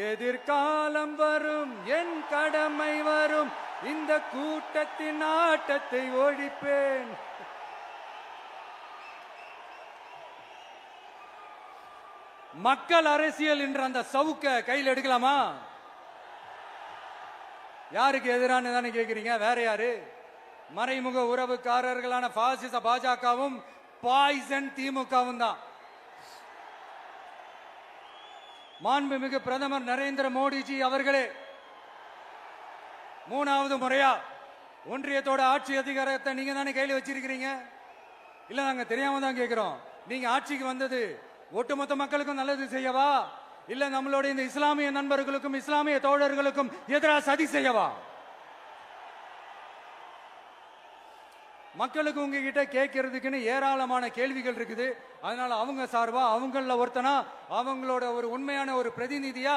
எதிர்காலம் வரும், என் கடமை வரும், இந்த கூட்டத்தின் ஆட்டத்தை ஒழிப்பேன். மக்கள் அரசியல் என்ற அந்த சவுக்க கையில் எடுக்கலாமா? யாருக்கு எதிரான தானே கேக்குறீங்க? வேற யாரு? மறைமுக உறவுக்காரர்களான பாசிச பாஜகவும் பாய்சன் திமுகவும் தான். மாண்புமிகு பிரதமர் நரேந்திர மோடிஜி அவர்களே, 3வது முறையா ஒன்றியத்தோட ஆட்சி அதிகாரத்தை நீங்க தானே கையில் வச்சிருக்கிறீங்க. இல்ல நாங்க தெரியாம தான் கேட்கிறோம். நீங்க ஆட்சிக்கு வந்தது ஒட்டுமொத்த மக்களுக்கும் நல்லது செய்யவா, இல்ல நம்மளுடைய இந்த இஸ்லாமிய நண்பர்களுக்கும் இஸ்லாமிய தோழர்களுக்கும் எதிராக சதி செய்யவா? மக்களுக்கு உங்ககிட்ட கேட்கறதுக்குன்னு ஏராளமான கேள்விகள் இருக்குது. அதனால அவங்க சார்பா அவங்கள ஒருத்தனா அவங்களோட ஒரு உண்மையான ஒரு பிரதிநிதியா